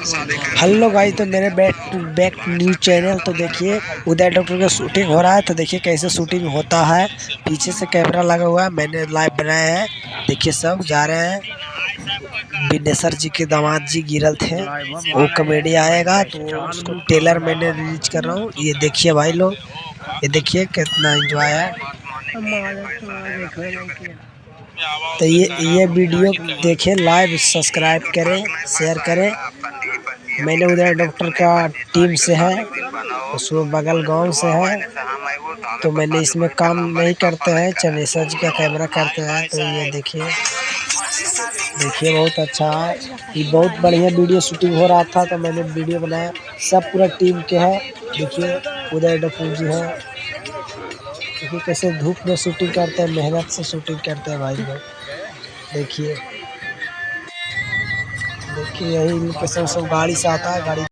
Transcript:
Hello guys, तो मेरे back news channel. तो देखिए उदय डॉक्टर का शूटिंग हो रहा है। तो देखिए कैसे शूटिंग होता है। पीछे से कैमरा लगा हुआ है, मैंने लाइव बनाया है। देखिए सब जा रहे हैं। बिनेसर जी के दामाद जी गिरल थे, वो कॉमेडी आएगा तो उसको टेलर मैंने रिलीज कर रहा हूँ। ये देखिए भाई लोग, ये देखिए कितना एंजॉय है। तो ये वीडियो देखें, लाइव सब्सक्राइब करें, शेयर करें। मैंने उधर डॉक्टर का टीम से है, उसमें बगल गांव से है। तो मैंने इसमें काम नहीं करते हैं, चनेसर जी का कैमरा करते हैं। तो ये देखिए बहुत अच्छा है। ये बहुत बढ़िया वीडियो शूटिंग हो रहा था, तो मैंने वीडियो बनाया। सब पूरा टीम के है। देखिए उदय डॉक्टर जी है। देखिए कैसे धूप में शूटिंग करते हैं, मेहनत से शूटिंग करते हैं भाई लोग। देखिए यही लोकेशन सब गाड़ी से आता है। गाड़ी